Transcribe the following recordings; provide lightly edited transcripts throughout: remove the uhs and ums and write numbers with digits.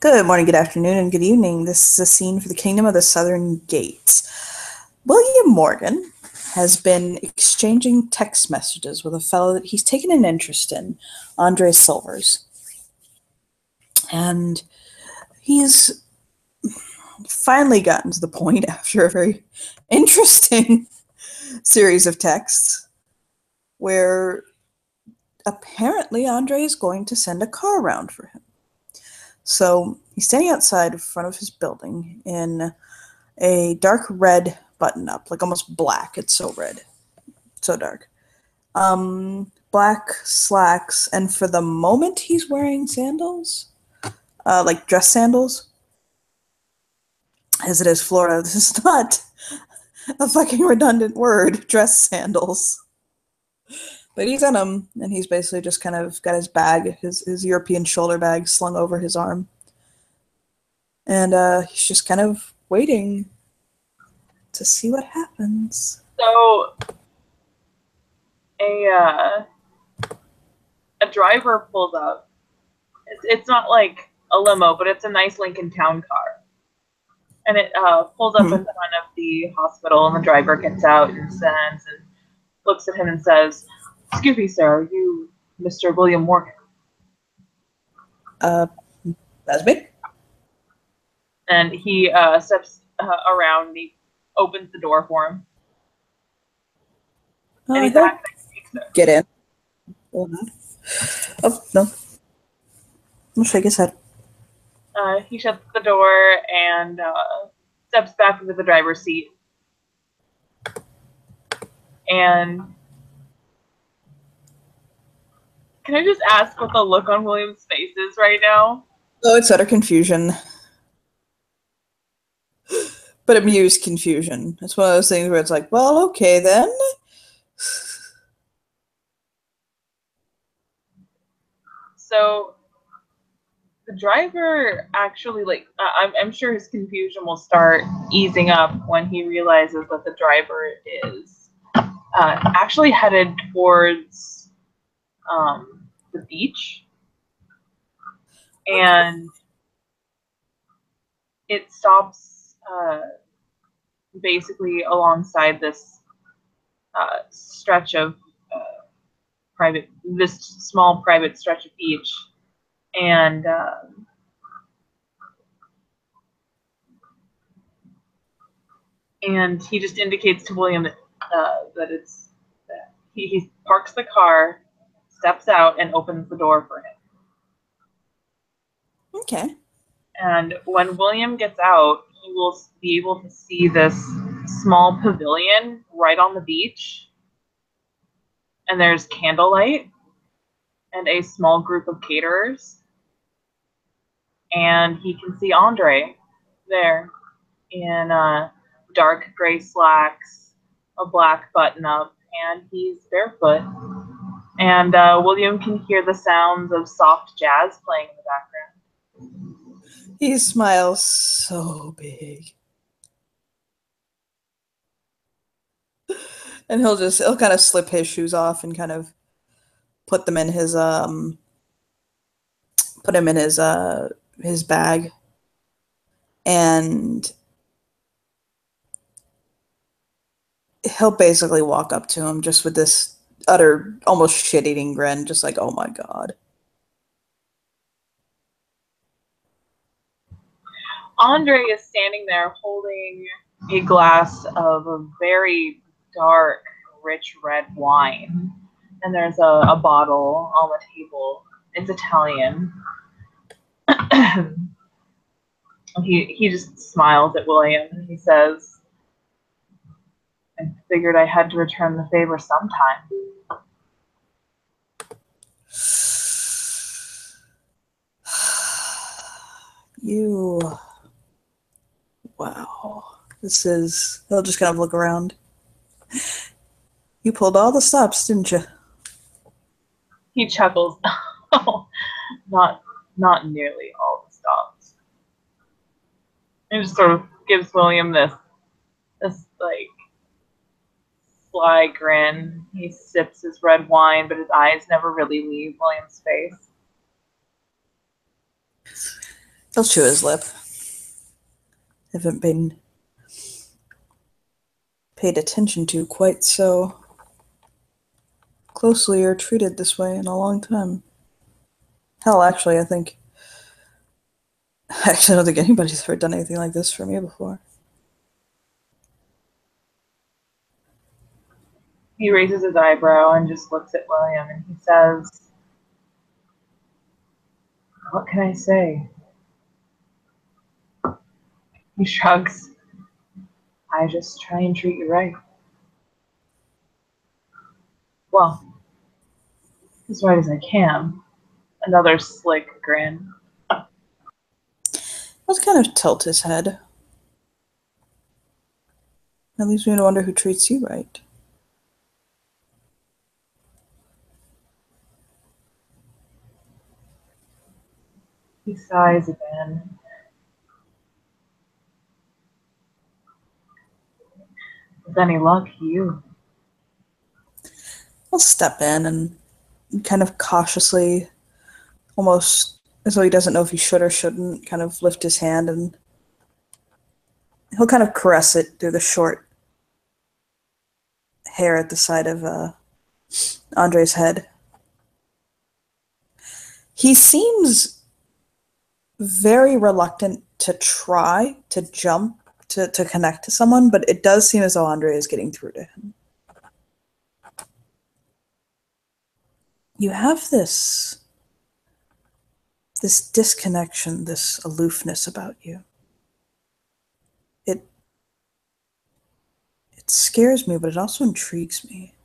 Good morning, good afternoon, and good evening. This is a scene for the Kingdom of the Southern Gate. William Morgan has been exchanging text messages with a fellow that he's taken an interest in, Andre Silvers. And he's finally gotten to the point after a very interesting series of texts where apparently Andre is going to send a car around for him. So he's standing outside in front of his building in a dark red button up, like almost black. It's so red, so dark. Black slacks, and for the moment he's wearing sandals, like dress sandals. As it is Florida, this is not a fucking redundant word, dress sandals. But he's in them, and he's basically just kind of got his bag, his European shoulder bag slung over his arm. And he's just kind of waiting to see what happens. So a driver pulls up. It's not like a limo, but it's a nice Lincoln Town car, and it pulls up in front of the hospital. And the driver gets out and stands and looks at him and says, "Excuse me, sir, are you Mr. William Morgan?" That's me. And he steps around. And he opens the door for him. And he's back next to you, sir. Get in. Oh, no. I'll shake his head. He shuts the door and steps back into the driver's seat. And can I just ask what the look on William's face is right now? Oh, it's utter confusion. But amused confusion. It's one of those things where it's like, well, okay then. So the driver actually, I'm sure his confusion will start easing up when he realizes that the driver is actually headed towards the beach. And it stops basically alongside this stretch of this small private stretch of beach. And he just indicates to William that he parks the car, steps out, and opens the door for him. Okay. And when William gets out, he will be able to see this small pavilion right on the beach. And there's candlelight and a small group of caterers. And he can see Andre there in dark gray slacks, a black button-up, and he's barefoot. And William can hear the sounds of soft jazz playing in the background. He smiles so big. And he'll kind of slip his shoes off and kind of put them in his his bag. And he'll basically walk up to him just with this utter, almost shit-eating grin, just like, oh my god. Andre is standing there holding a glass of a very dark, rich red wine. And there's a bottle on the table. It's Italian. He just smiles at William and he says, "I figured I had to return the favor sometime." Wow. He'll just kind of look around. You pulled all the stops, didn't you? He chuckles. Not nearly all the stops. He just sort of gives William this like sly grin. He sips his red wine, but his eyes never really leave William's face. He'll chew his lip. Haven't been paid attention to quite so closely or treated this way in a long time. Hell, actually, I don't think anybody's ever done anything like this for me before. He raises his eyebrow and just looks at William, and he says, "What can I say?" He shrugs. "I just try and treat you right." Well, as right as I can. Another slick grin. Let's kind of tilt his head. That leaves me to wonder who treats you right. He sighs again. With any luck, you. I'll step in and kind of cautiously, almost as though he doesn't know if he should or shouldn't, kind of lift his hand, and he'll kind of caress it through the short hair at the side of Andre's head. He seems very reluctant to try to jump to connect to someone, but it does seem as though Andre is getting through to him. You have this disconnection, this aloofness about you. It scares me, but it also intrigues me.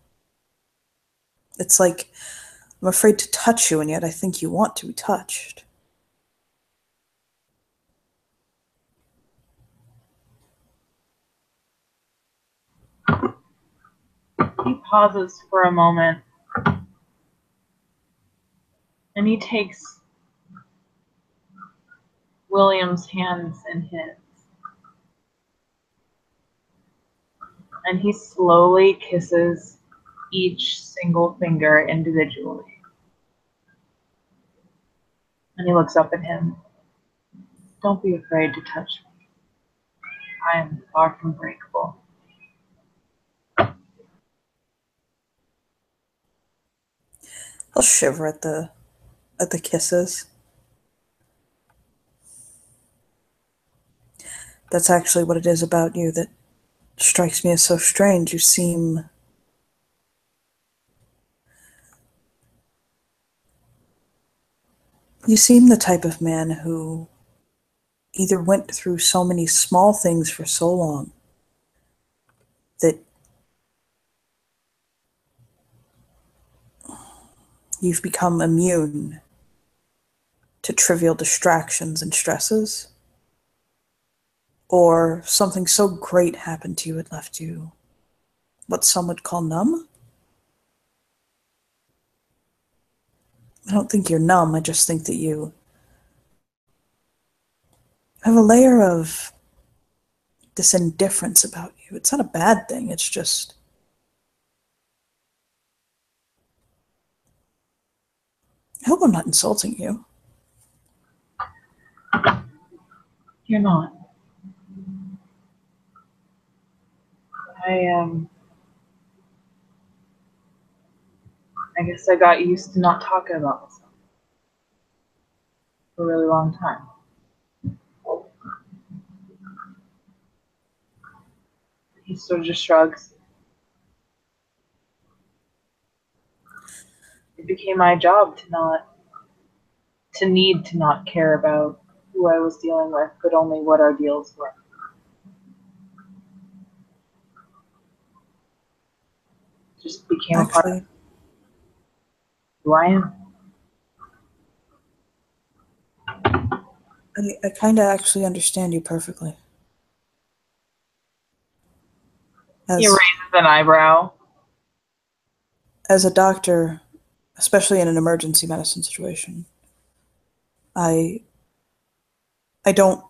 It's like I'm afraid to touch you, and yet I think you want to be touched. He pauses for a moment, and he takes William's hands in his. And he slowly kisses each single finger individually. And he looks up at him. "Don't be afraid to touch me. I am far from breakable." I'll shiver at the kisses. That's actually what it is about you that strikes me as so strange. You seem the type of man who either went through so many small things for so long that you've become immune to trivial distractions and stresses, or something so great happened to you it left you what some would call numb. I don't think you're numb, I just think that you have a layer of this indifference about you. It's not a bad thing, it's just I hope I'm not insulting you. You're not. I guess I got used to not talking about myself for a really long time. He sort of just shrugs. It became my job to need to not care about who I was dealing with, but only what our deals were. It just became a part of who I am. I kind of actually understand you perfectly. He raises an eyebrow. As a doctor, especially in an emergency medicine situation, I don't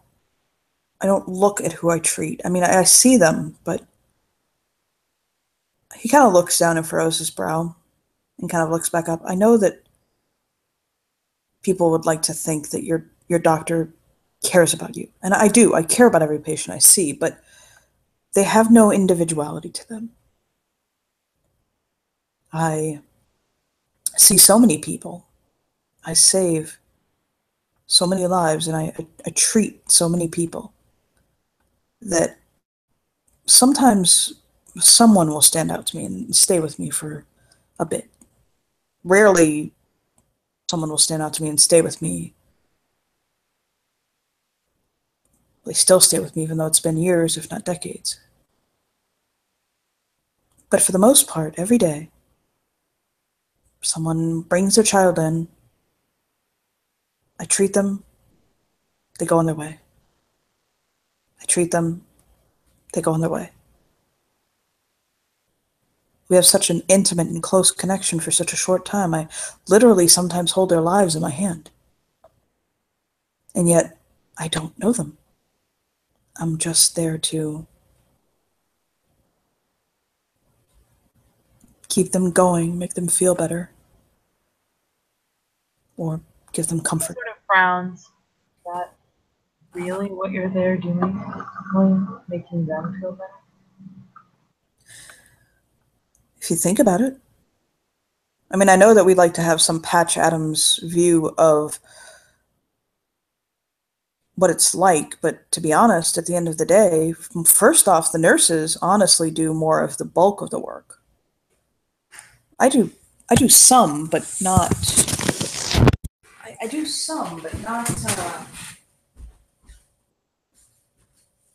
look at who I treat. I mean, I see them, but he kind of looks down and furrows his brow and kind of looks back up. I know that people would like to think that your doctor cares about you. And I do. I care about every patient I see, but they have no individuality to them. I see so many people. I save so many lives, and I treat so many people that sometimes someone will stand out to me and stay with me for a bit. Rarely someone will stand out to me and stay with me. They still stay with me even though it's been years, if not decades. But for the most part, every day, someone brings their child in, I treat them, they go on their way. I treat them, they go on their way. We have such an intimate and close connection for such a short time. I literally sometimes hold their lives in my hand. And yet, I don't know them. I'm just there to keep them going, make them feel better, or give them comfort. Sort of frowns. Is that really what you're there doing? Making them feel better? If you think about it. I mean, I know that we'd like to have some Patch Adams view of what it's like, but to be honest, at the end of the day, first off, the nurses honestly do more of the bulk of the work. I do some, but not. I do some, but not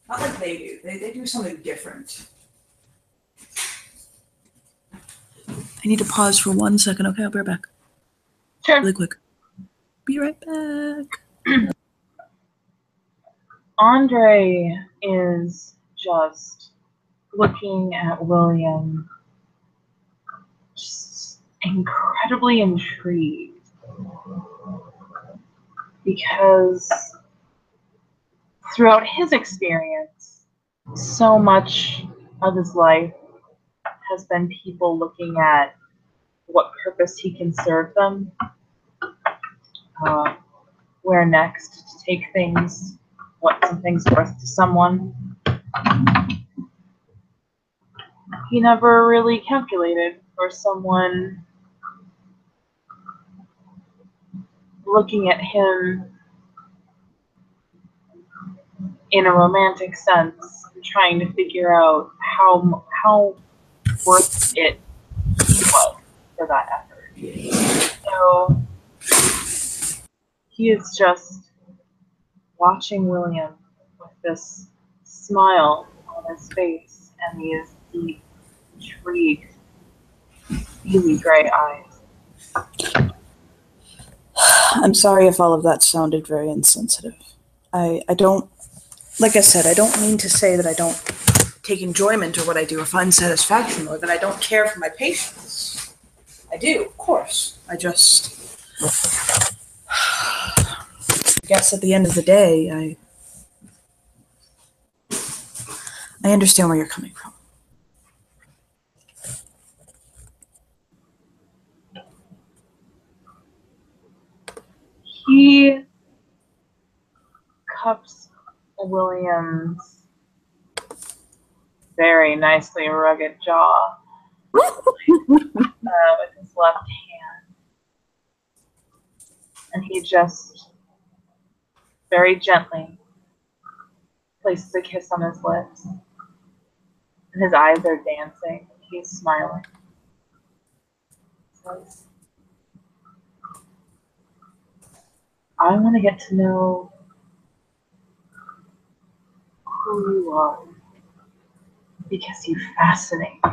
like they do. They do something different. I need to pause for 1 second. Okay, I'll be right back. Sure. Really quick. Be right back. Andre is just looking at William, just incredibly intrigued, because throughout his experience, so much of his life has been people looking at what purpose he can serve them, where next to take things, what something's worth to someone. He never really calculated for someone looking at him in a romantic sense and trying to figure out how worth it he was for that effort. So he is just watching William with this smile on his face and these deep, intrigued, steely gray eyes. I'm sorry if all of that sounded very insensitive. I don't, like I said, I don't mean to say that I don't take enjoyment or what I do or find satisfaction or that I don't care for my patients. I do, of course. I guess at the end of the day, I understand where you're coming from. He cups William's very nicely rugged jaw with his left hand, and he just very gently places a kiss on his lips, and his eyes are dancing. He's smiling. He says, I want to get to know who you are, because you fascinate me.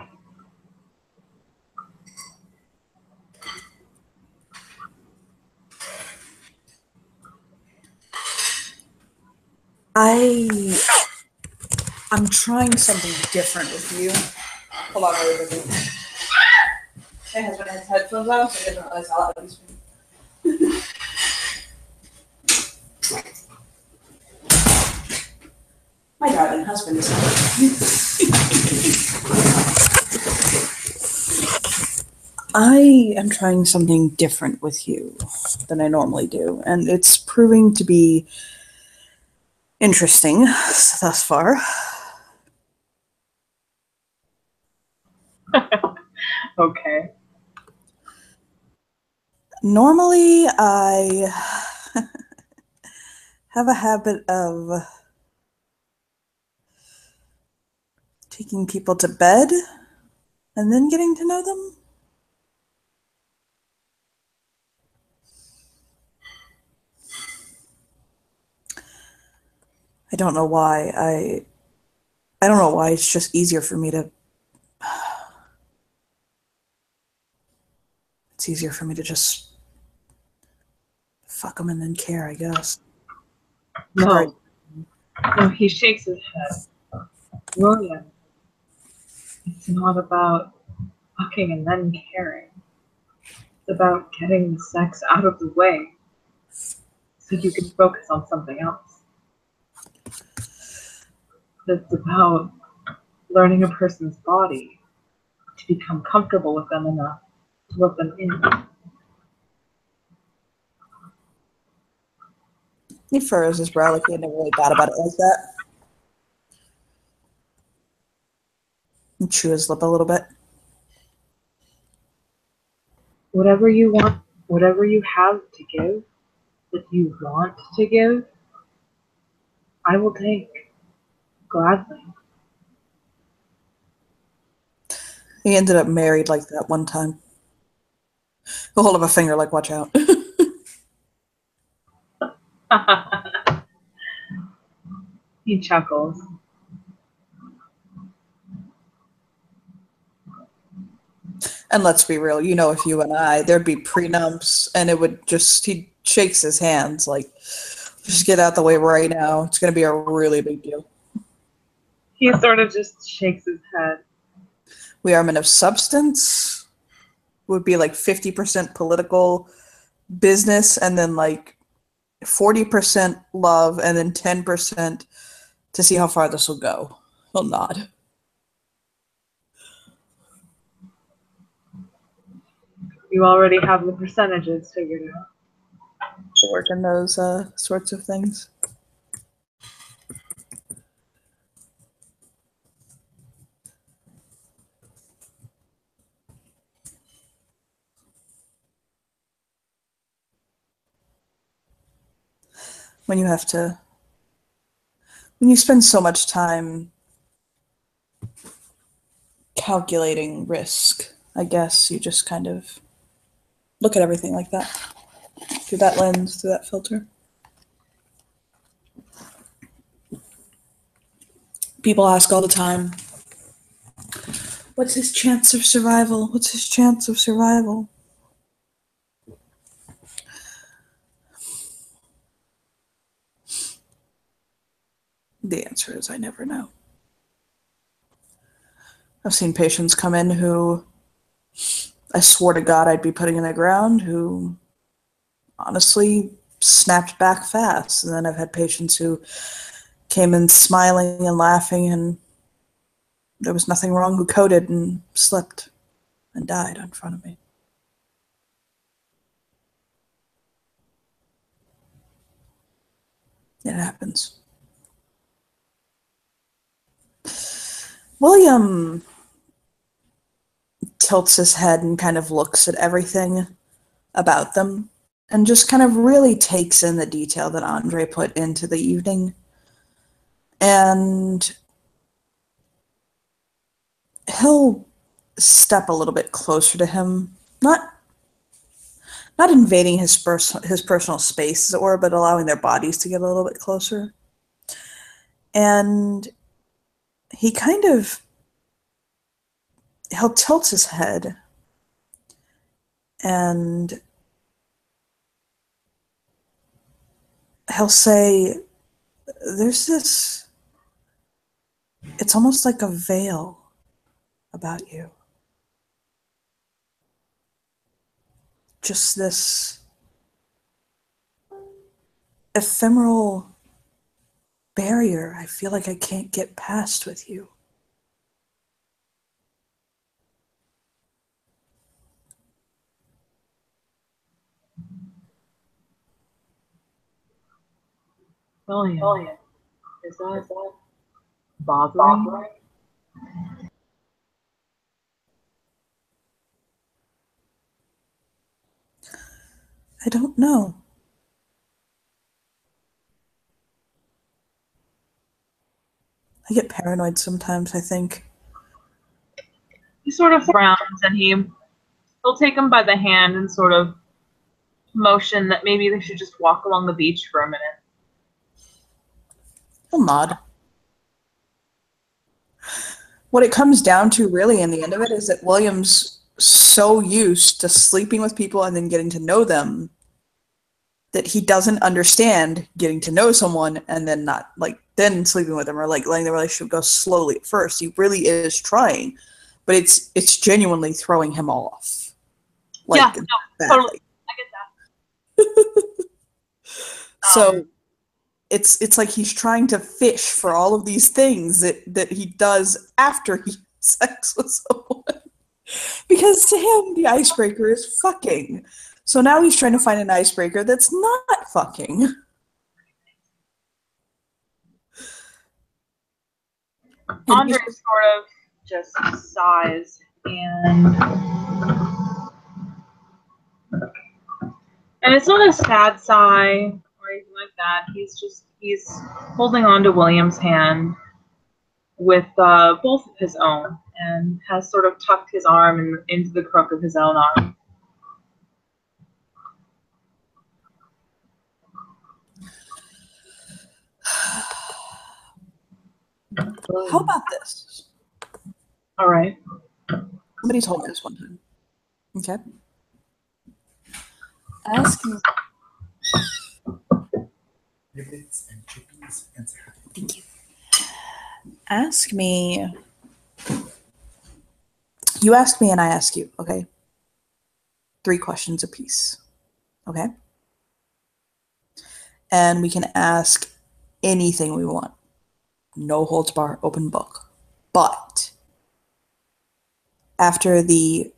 I'm trying something different with you. Hold on, really quickly. My husband has headphones on, so he doesn't realize how loud he's being. My darling husband is I am trying something different with you than I normally do, and it's proving to be interesting thus far. Okay. Normally, I have a habit of taking people to bed and then getting to know them. I don't know why. I don't know why. It's just easier for me to. It's easier for me to just fuck them and then care, I guess. Or No. No, he shakes his head. William, it's not about fucking and then caring. It's about getting the sex out of the way so you can focus on something else. It's about learning a person's body to become comfortable with them enough to let them in. he furrows his brow like he had never really thought about it like that. And chew his lip a little bit. Whatever you want, whatever you have to give, that you want to give, I will take gladly. He ended up married like that one time. He'll hold up a finger like, watch out. He chuckles. And let's be real, you know, if you and I, there'd be prenups and it would just, he shakes his hands like, just get out the way right now. It's going to be a really big deal. He sort of just shakes his head. We are men of substance would be like 50% political business and then like 40% love and then 10% to see how far this will go. He'll nod. You already have the percentages figured out. To work in those sorts of things. When you have to, when you spend so much time calculating risk, I guess you just kind of look at everything like that through that lens, through that filter. People ask all the time, what's his chance of survival? What's his chance of survival? The answer is I never know. I've seen patients come in who I swore to God I'd be putting in the ground who honestly snapped back fast. And then I've had patients who came in smiling and laughing and there was nothing wrong, who coded and slipped and died in front of me. It happens. William tilts his head and kind of looks at everything about them and just kind of really takes in the detail that Andre put into the evening. And he'll step a little bit closer to him, not invading his personal space, as it were, but allowing their bodies to get a little bit closer. And he kind of, he'll tilt his head and he'll say, there's this, it's almost like a veil about you. Just this ephemeral barrier I feel like I can't get past with you. William, Is that bothering? I don't know. I get paranoid sometimes, I think. He sort of frowns and he'll take him by the hand and sort of motion that maybe they should just walk along the beach for a minute. Well, nod. What it comes down to really in the end of it is that William's so used to sleeping with people and then getting to know them that he doesn't understand getting to know someone and then not then sleeping with them or letting the relationship go slowly at first. He really is trying, but it's genuinely throwing him off. Yeah, no, totally. I get that. So it's like he's trying to fish for all of these things that he does after he has sex with someone. Because to him, the icebreaker is fucking. So now he's trying to find an icebreaker that's not fucking. Andre sort of just sighs and it's not a sad sigh or anything like that. He's holding on to William's hand with both of his own and has sort of tucked his arm into the crook of his own arm. How about this? All right. Somebody told me this one time. Okay. Ask me. Thank you. Ask me. You ask me and I ask you, okay? 3 questions apiece. Okay? And we can ask anything we want. No holds bar, open book. But after the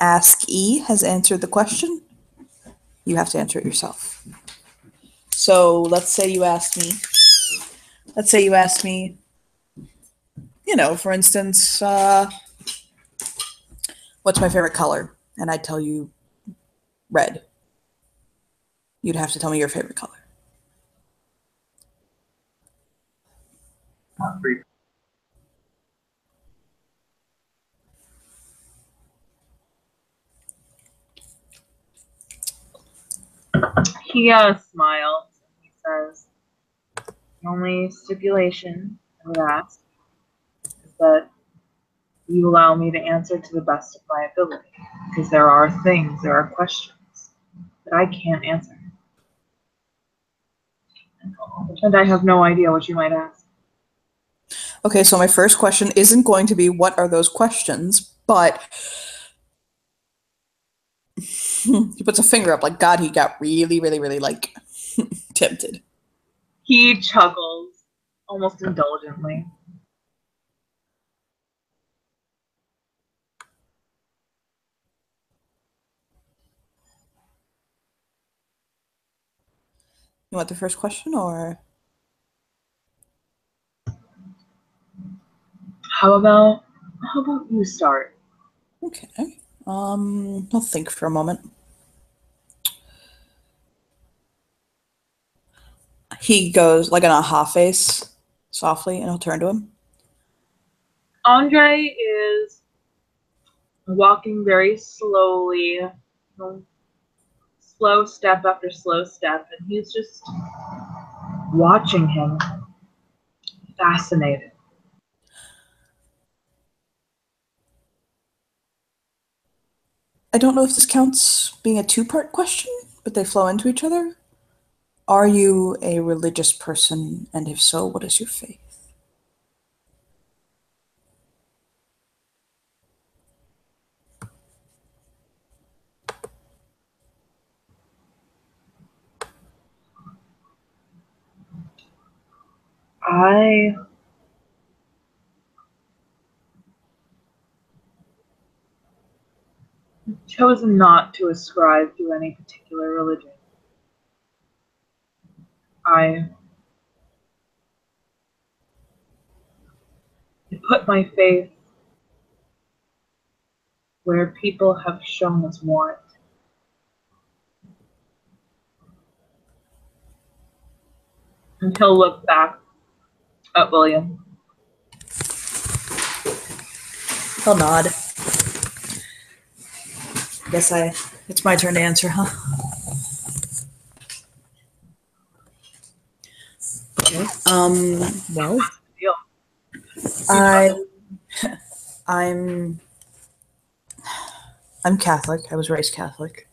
askee has answered the question, you have to answer it yourself. So let's say you asked me, for instance, what's my favorite color? And I'd tell you red. You'd have to tell me your favorite color. He smiles and he says, the only stipulation I would ask is that you allow me to answer to the best of my ability, because there are questions that I can't answer. And I have no idea what you might ask. Okay, so my first question isn't going to be what are those questions, but he puts a finger up like, God, he got really, really, really tempted. He chuckles almost indulgently. You want the first question or? How about you start? Okay. I'll think for a moment. He goes like an aha face softly and I'll turn to him. Andre is walking very slowly, slow step after slow step, and he's just watching him, fascinated. I don't know if this counts being a 2-part question, but they flow into each other. Are you a religious person? And if so, what is your faith? I chosen not to ascribe to any particular religion. I put my faith where people have shown us warrant. And he'll look back at William. He'll nod. I guess it's my turn to answer, huh? Okay. Well, Deal. I'm Catholic. I was raised Catholic.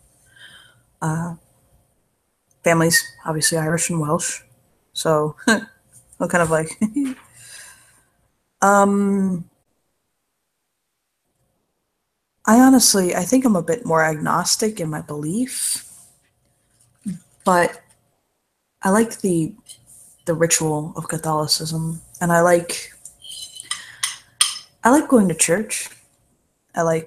Family's obviously Irish and Welsh, so I'm kind of like, I think I'm a bit more agnostic in my belief, but I like the ritual of Catholicism, and I like going to church. I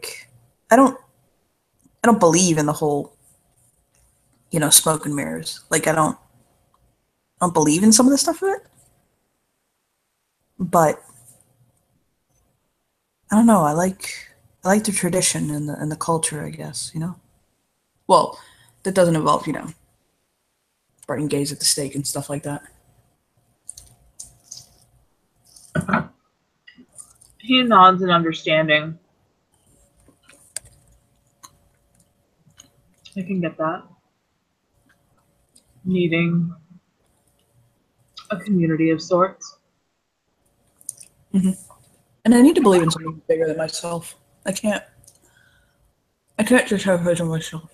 don't believe in the whole, smoke and mirrors. Like I don't believe in some of the stuff of it. But I don't know, I like the tradition and the culture, I guess, Well, that doesn't involve, burning gays at the stake and stuff like that. He nods in understanding. I can get that. Needing a community of sorts. Mm-hmm. And I need to believe in something bigger than myself. I can't just have faith in myself.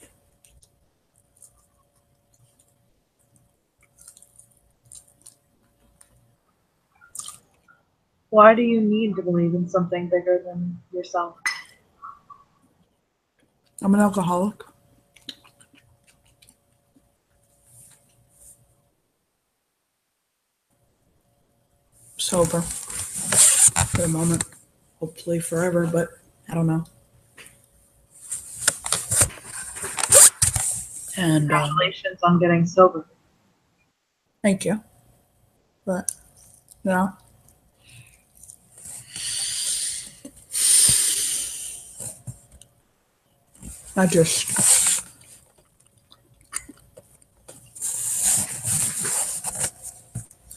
Why do you need to believe in something bigger than yourself? I'm an alcoholic. Sober. For the moment. Hopefully forever, but I don't know. And Congratulations on getting sober. Thank you. But, I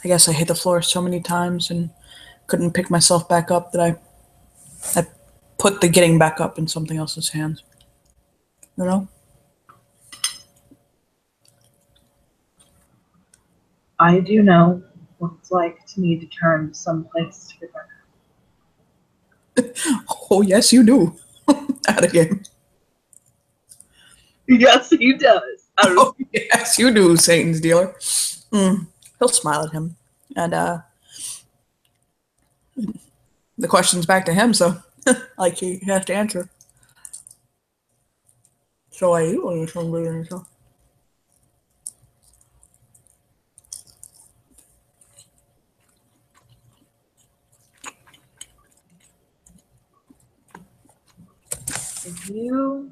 guess I hit the floor so many times and couldn't pick myself back up that I put the getting back up in something else's hands. I do know what it's like to need to turn someplace to get back. Oh, yes, you do. Out again. Yes, he does. Oh, yes, you do, Satan's dealer. He'll smile at him. And the question's back to him, so like he has to answer. So why are you on this one bigger than yourself? If you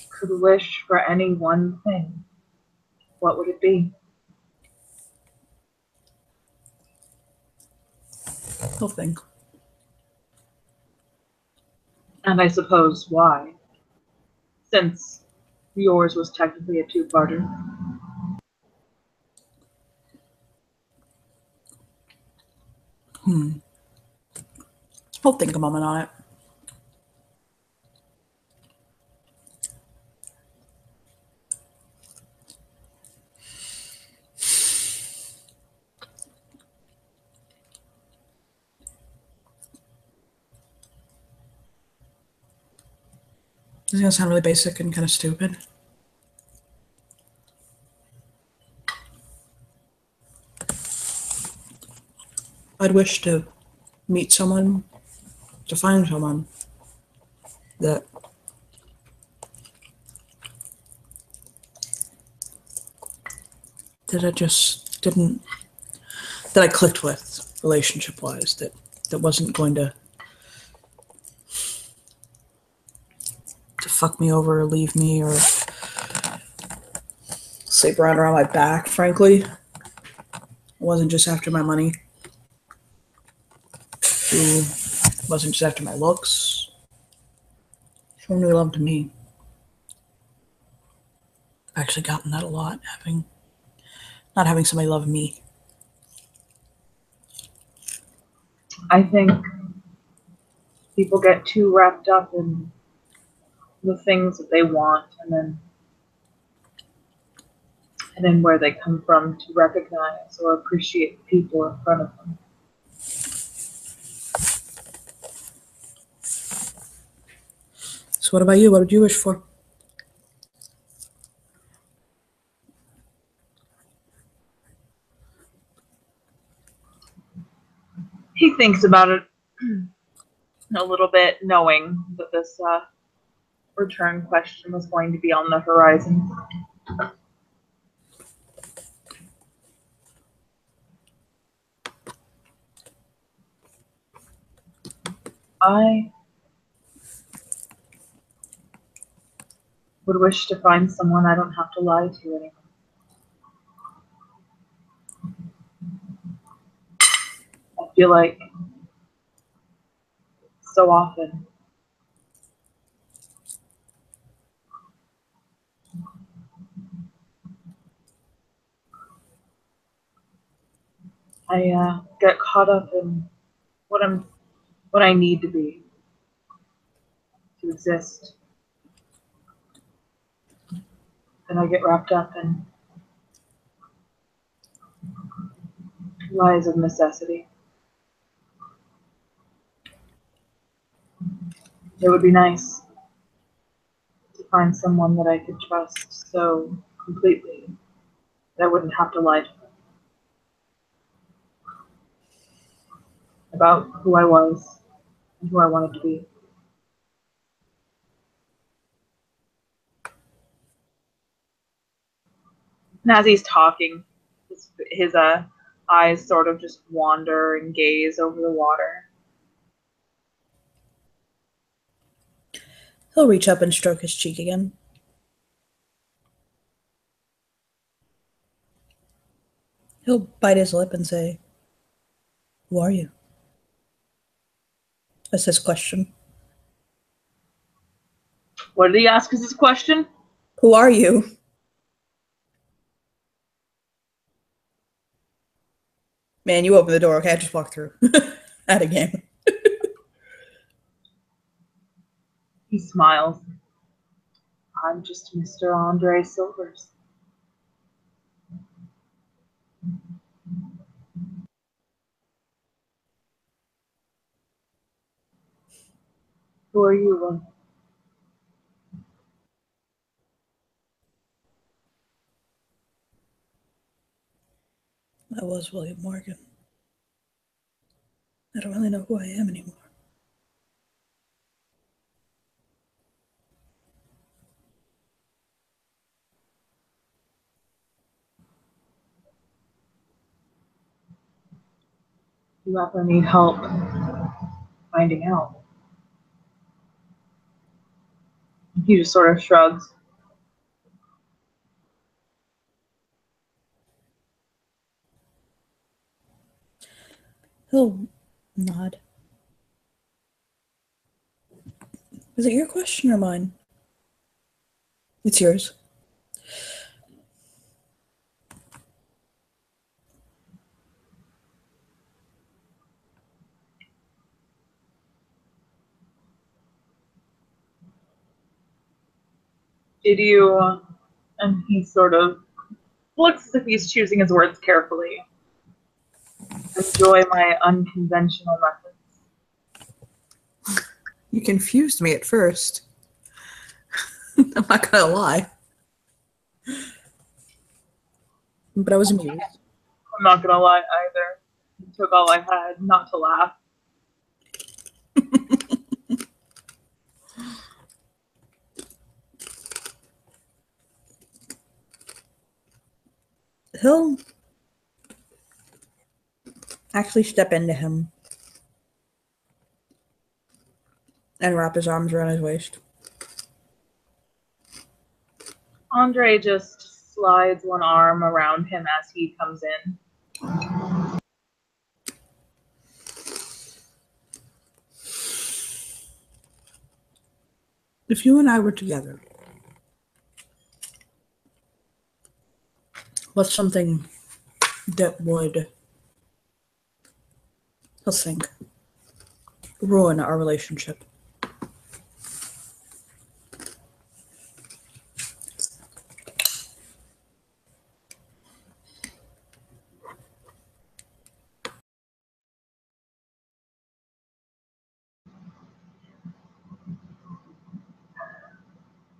could wish for any one thing, what would it be? He'll think. And I suppose why? Since yours was technically a two-parter. He'll think a moment on it. This is gonna sound really basic and kind of stupid. I'd wish to meet someone, to find someone that I just didn't, that I clicked with relationship-wise, that wasn't going to fuck me over or leave me or sleep around my back, frankly. It wasn't just after my money. who wasn't just after my looks, someone who loved me. I've actually gotten that a lot, not having somebody love me. I think people get too wrapped up in the things that they want, and then where they come from to recognize or appreciate the people in front of them. So what about you? What would you wish for? He thinks about it a little bit, knowing that this return question was going to be on the horizon. I would wish to find someone I don't have to lie to anymore. I feel like so often I get caught up in what I need to be to exist, and I get wrapped up in lies of necessity. It would be nice to find someone that I could trust so completely that I wouldn't have to lie to them about who I was and who I wanted to be. And as he's talking, his eyes sort of just wander and gaze over the water. He'll reach up and stroke his cheek again. He'll bite his lip and say, "Who are you?" That's his question. What did he ask as his question? Who are you? Man, you open the door, okay? I just walked through. At a game. He smiles. I'm just Mr. Andre Silvers. Who are you, Lynn? I was William Morgan. I don't really know who I am anymore. You ever need help finding out? He just sort of shrugs. He'll nod. Is it your question or mine? It's yours. Did you, and he sort of looks as if he's choosing his words carefully, enjoy my unconventional methods? You confused me at first. I'm not gonna lie. But I was amused. I'm not gonna lie either. It took all I had not to laugh. He'll actually step into him and wrap his arms around his waist. Andre just slides one arm around him as he comes in. If you and I were together, what's something that would, let's think, ruin our relationship?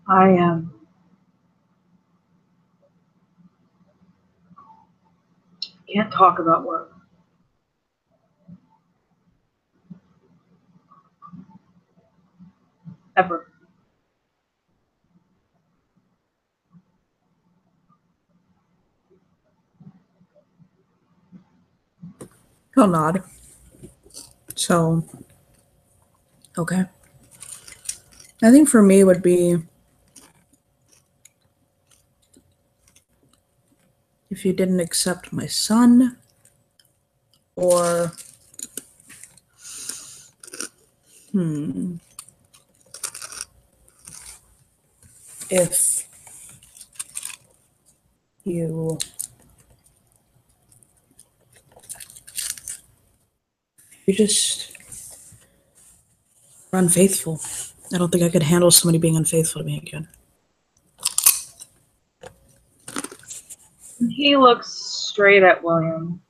I can't talk about work. Ever. He'll nod. So, okay. I think for me would be if you didn't accept my son, or if you just are unfaithful. I don't think I could handle somebody being unfaithful to me again. He looks straight at William.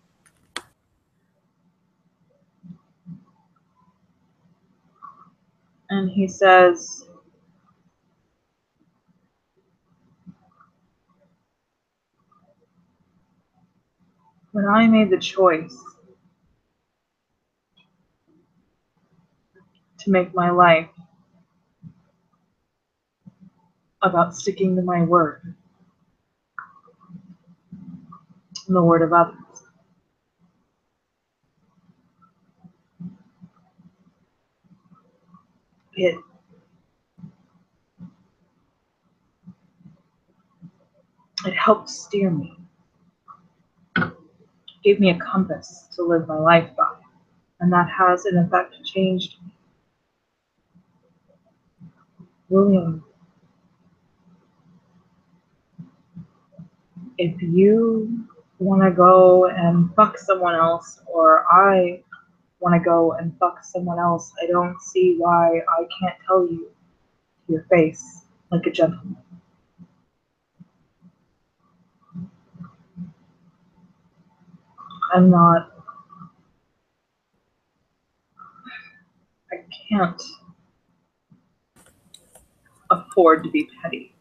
And he says, when I made the choice to make my life about sticking to my word and the word of others, it helped steer me, gave me a compass to live my life by, and that has in effect changed me. William, if you want to go and fuck someone else, or I want to go and fuck someone else, I don't see why I can't tell you to your face like a gentleman. I'm not, I can't afford to be petty.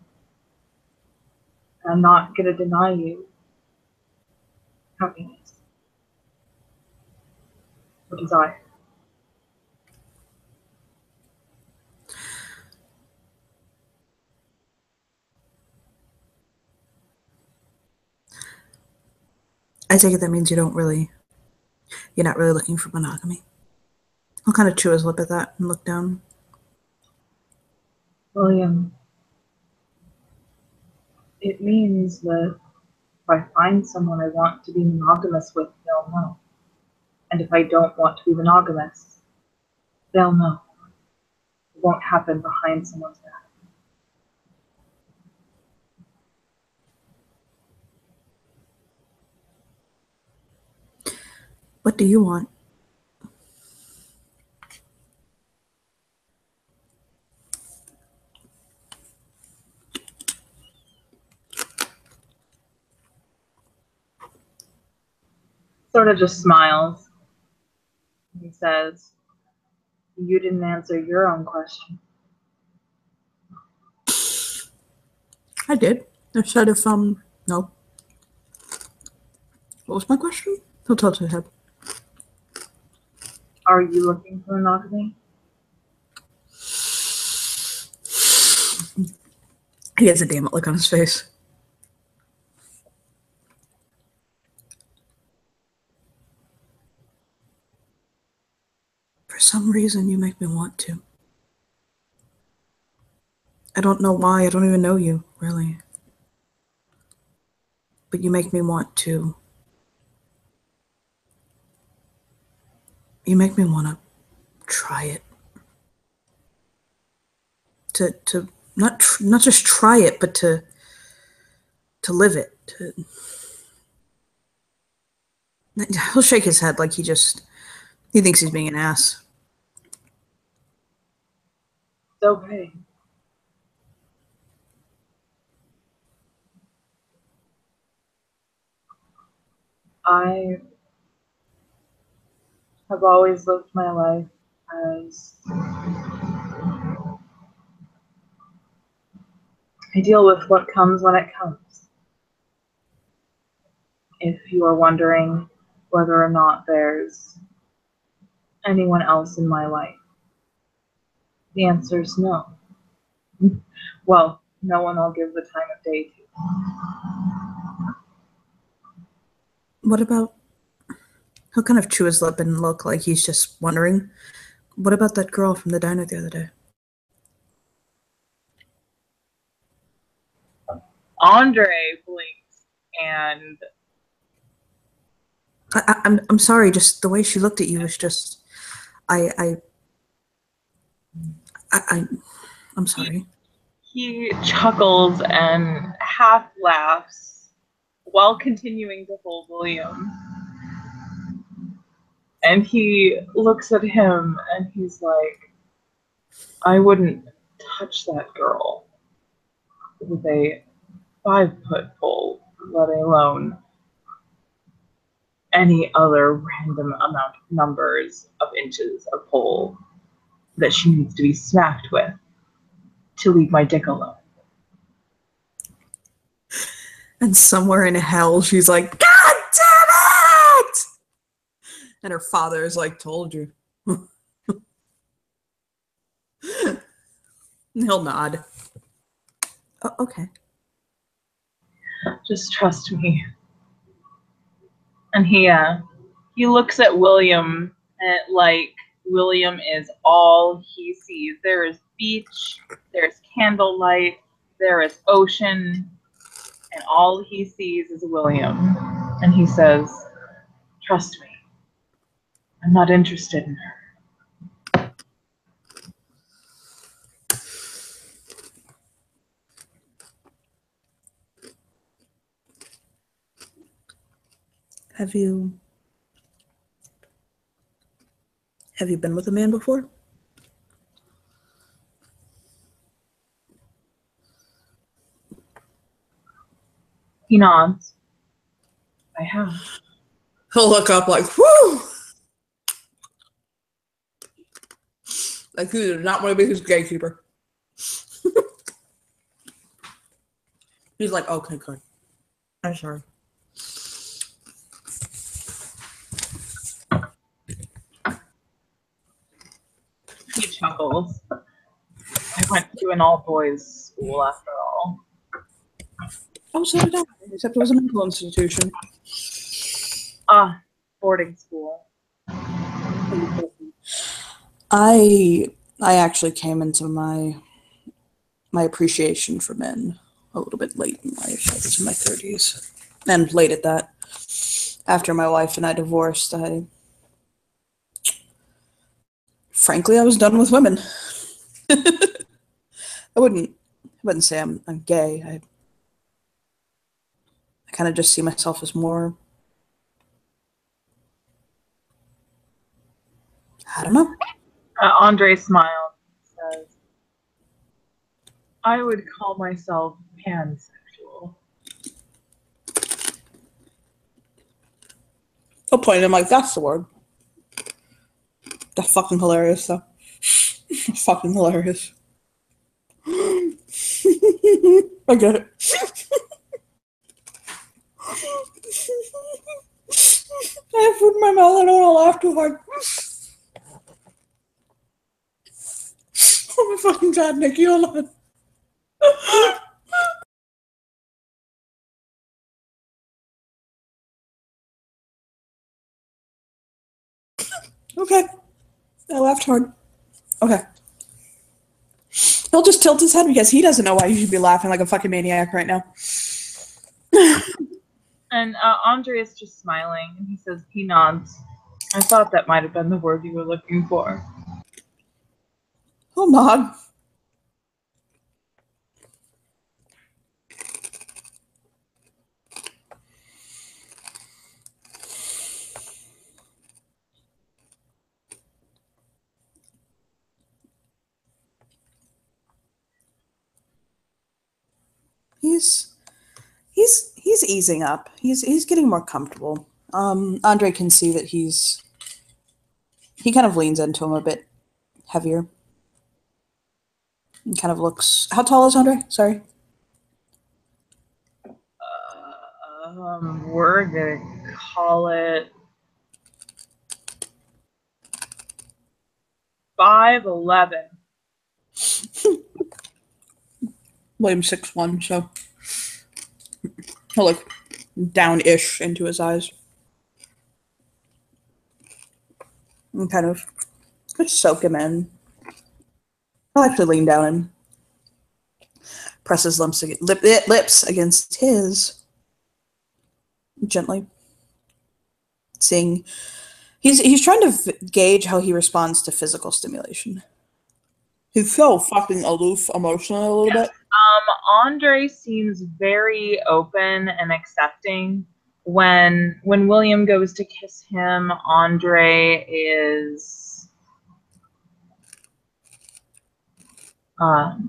I'm not going to deny you happiness or desire. I take it that means you're not really looking for monogamy. I'll kind of chew his lip at that and look down. William, it means that if I find someone I want to be monogamous with, they'll know. And if I don't want to be monogamous, they'll know. It won't happen behind someone's back. What do you want? Sort of just smiles. He says, you didn't answer your own question. I did. I said if, no. What was my question? He'll tilt his head. Are you looking for monogamy? He has a damn it look on his face. For some reason, you make me want to. I don't know why. I don't even know you, really. But you make me want to. You make me want to try it. to not just try it, but to live it. He'll shake his head like he thinks he's being an ass. It's okay. I have always lived my life as I deal with what comes when it comes. If you are wondering whether or not there's anyone else in my life, the answer is no. Well, no one I'll give the time of day to. What about... He'll kind of chew his lip and look like he's just wondering. What about that girl from the diner the other day? Andre blinks and I'm sorry, just the way she looked at you was just... I'm sorry. he chuckles and half laughs while continuing to hold William. And he looks at him and he's like, I wouldn't touch that girl with a 5-foot pole, let alone any other random amount of numbers of inches of pole that she needs to be smacked with to leave my dick alone. And somewhere in hell, she's like, God damn it! And her father is like, told you. He'll nod. Oh, okay. Just trust me. And he looks at William and like William is all he sees. There is beach, there's candlelight, there is ocean, and all he sees is William. And he says, trust me, I'm not interested in her. Have you been with a man before? He nods. I have. He'll look up like, whoo! Like he did not want to be his gatekeeper. He's like, okay, good. I'm sorry. He chuckles. I went to an all-boys school after all. Oh, so did I, except it was a mental institution. Boarding school. I actually came into my appreciation for men a little bit late in life. I was in my 30s. And late at that. After my wife and I divorced, frankly, I was done with women. I wouldn't say I'm gay. I kind of just see myself as more, I don't know. Andre smiled and says, I would call myself pansexual. I'll point at him like, that's the word. That's fucking hilarious, though. Fucking hilarious. I get it. I have food in my mouth. I don't want to laugh too hard. Oh my fucking god, Nikki, hold on. Okay. I laughed hard. Okay. He'll just tilt his head because he doesn't know why you should be laughing like a fucking maniac right now. And Andre is just smiling, and he says, he nods. I thought that might have been the word you were looking for. He'll nod. he's easing up. He's getting more comfortable. Andre can see that he kind of leans into him a bit heavier. And kind of looks. How tall is Andre? Sorry. We're gonna call it 5'11". William's 6'1", so he'll look down-ish into his eyes. And kind of just soak him in. He'll actually lean down and press his lips against his gently. Seeing he's trying to gauge how he responds to physical stimulation. He's so fucking aloof emotionally a little bit. Andre seems very open and accepting. When William goes to kiss him, Andre is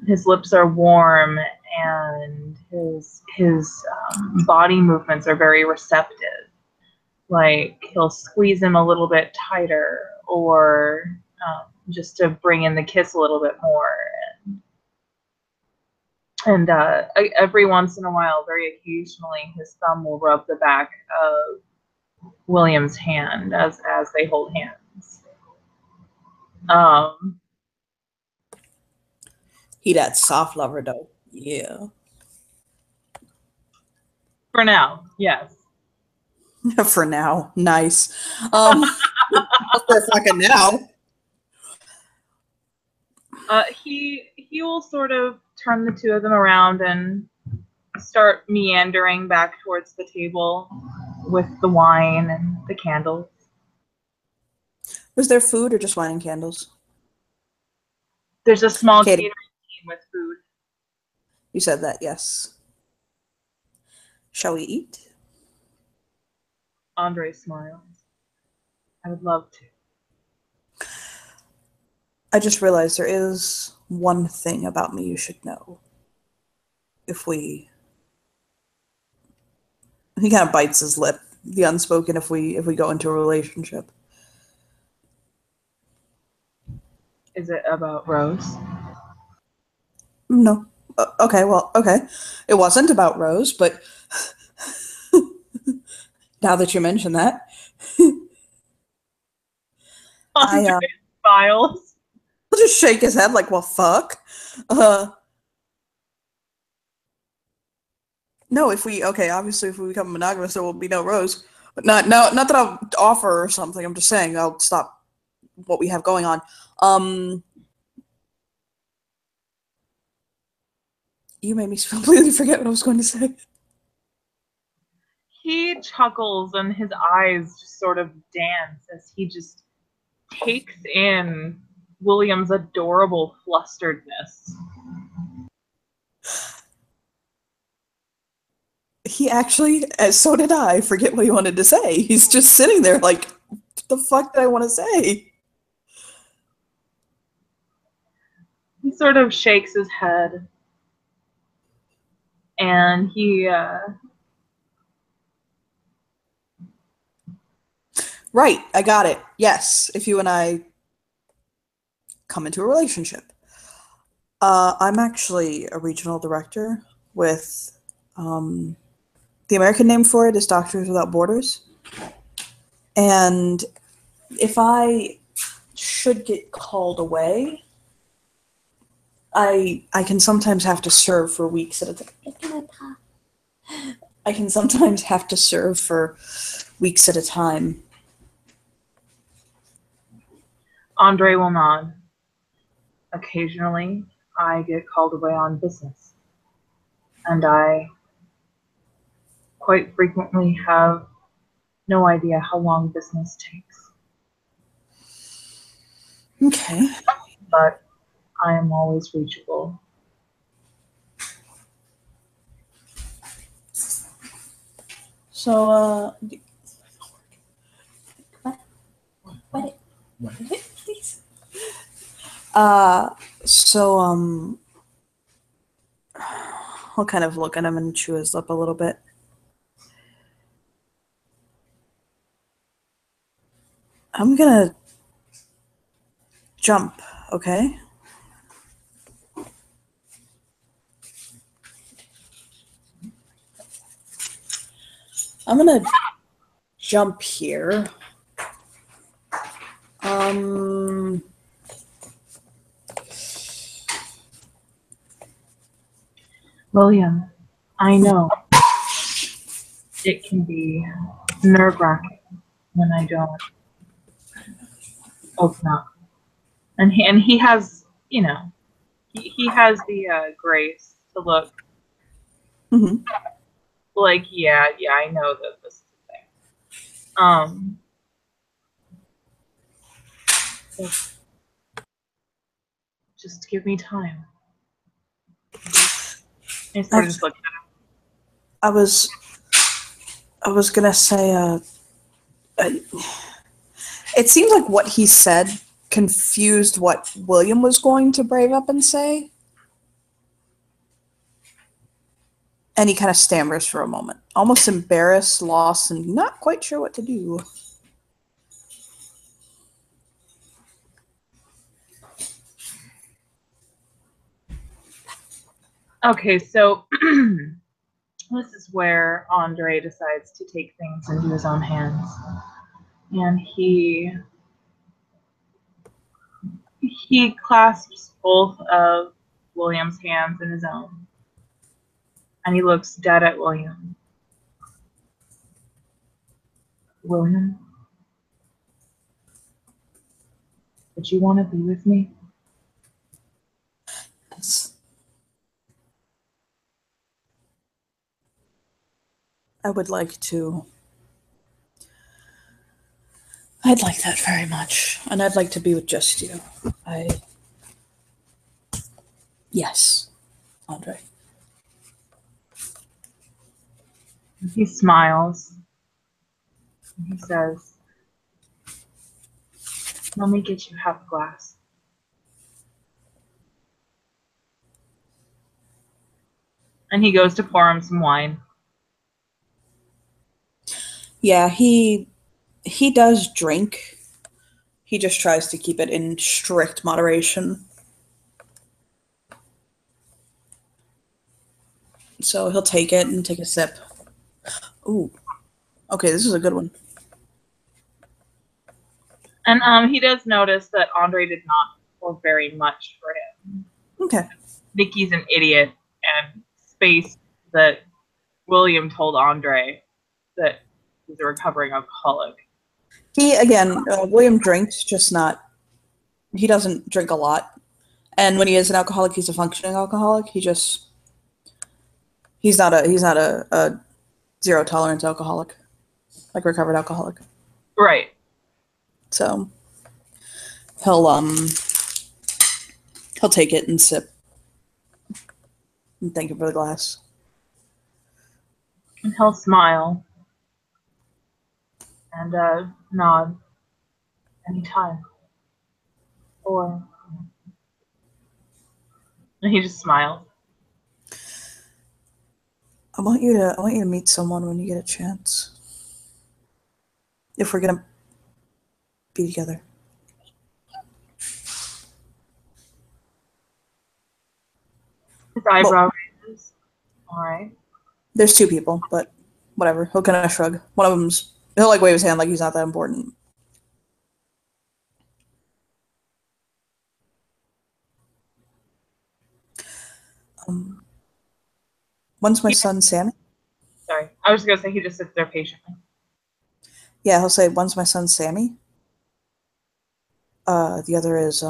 his lips are warm and his body movements are very receptive. Like he'll squeeze him a little bit tighter, or just to bring in the kiss a little bit more. And every once in a while, very occasionally, his thumb will rub the back of William's hand as they hold hands. He that soft lover though. Yeah. For now, yes. For now. Nice. For fucking now. He will sort of turn the two of them around and start meandering back towards the table with the wine and the candles. Was there food or just wine and candles? There's a small catering team with food. You said that, yes. Shall we eat? Andre smiles. I would love to. I just realized there is one thing about me you should know. He kind of bites his lip, the unspoken, if we go into a relationship. Is it about Rose? No. Okay, well, okay. It wasn't about Rose, but now that you mention that, Andre smiles. I'll just shake his head like, well, fuck. No, obviously if we become monogamous, there will be no Rose. But not that I'll offer or something. I'm just saying I'll stop what we have going on. You made me completely forget what I was going to say. He chuckles and his eyes just sort of dance as he just takes in William's adorable flusteredness. He actually, so did I, forget what he wanted to say. He's just sitting there like, what the fuck did I want to say? He sort of shakes his head. And he... Right, I got it. Yes, if you and I come into a relationship. I'm actually a regional director with... the American name for it is Doctors Without Borders. And if I should get called away, I can sometimes have to serve for weeks at a time. I can sometimes have to serve for weeks at a time. Andre will nod. Occasionally, I get called away on business. And I quite frequently have no idea how long business takes. Okay. But I am always reachable. So, please. I'll kind of look at him and chew his lip a little bit. I'm gonna jump, okay? I'm gonna jump here. William, I know it can be nerve-wracking when I don't open up. And he has, you know, he has the grace to look Mm-hmm. like, yeah, I know that this is a thing. Just give me time. I sort of just looked at him. I was gonna say, it seems like what he said confused what William was going to brave up and say. And he kind of stammers for a moment, almost embarrassed, lost, and not quite sure what to do. Okay, so this is where Andre decides to take things into his own hands. And he clasps both of William's hands in his own. And he looks dead at William. William, would you want to be with me? Yes. I would like to. I'd like that very much. And I'd like to be with just you. Yes, Andre. He smiles. And he says, let me get you half a glass. And he goes to pour him some wine. Yeah, he does drink. He just tries to keep it in strict moderation. So he'll take it and take a sip. Ooh. Okay, this is a good one. And he does notice that Andre did not pour very much for him. Okay. Vicky's an idiot and spaced that William told Andre that he's a recovering alcoholic. William drinks, just not. He doesn't drink a lot, and when he is an alcoholic, he's a functioning alcoholic. He's not a zero tolerance alcoholic, like recovered alcoholic. Right. So he'll take it and sip and thank him for the glass. And he'll smile and nod anytime. Or and he just smiles. I want you to meet someone when you get a chance. If we're gonna be together. His eyebrow raises. All right. There's two people, but whatever. He'll kind of shrug. One of them's he'll like wave his hand like he's not that important. One's my son Sammy. Sorry, I was gonna say he just sits there patiently. Yeah, he'll say one's my son Sammy. The other is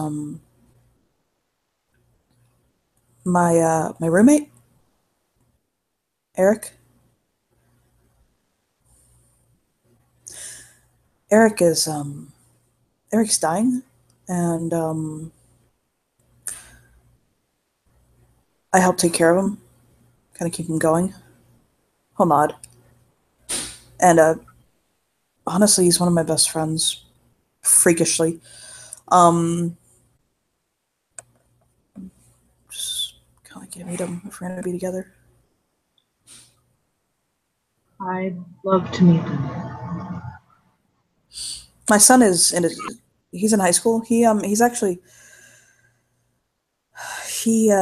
my roommate Eric. Eric's dying, and I help take care of him, kind of keep him going. He'll nod. And honestly, he's one of my best friends, freakishly. Just kind of can't meet him if we're gonna be together. I'd love to meet them. My son is he's in high school. He's actually he